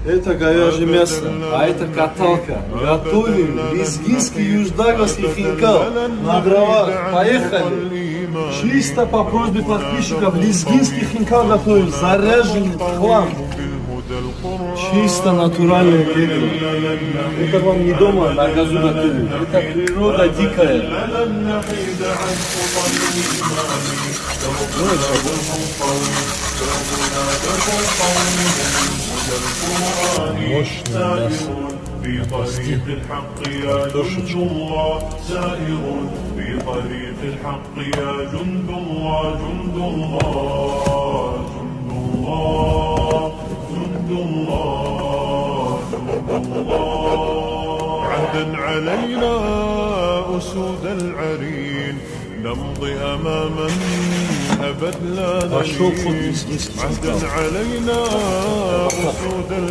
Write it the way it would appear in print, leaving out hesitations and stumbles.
Это говяжье мясо, а это каталка. Готовим лезгинский юждаговский хинкал на дровах. Поехали! Чисто по просьбе подписчиков лезгинский хинкал готовим, заряженный хлам. Чисто натуральное дерево. Это вам не дома на газу готовим. Это природа дикая. Мощное мясо. في طريق الحق يا جند الله سائر في طريق الحق يا جند الله جند الله جند الله جند الله جند الله عهدا علينا أسود العرين نمضي أماما أبد لا نلين عهدا علينا أسود العرين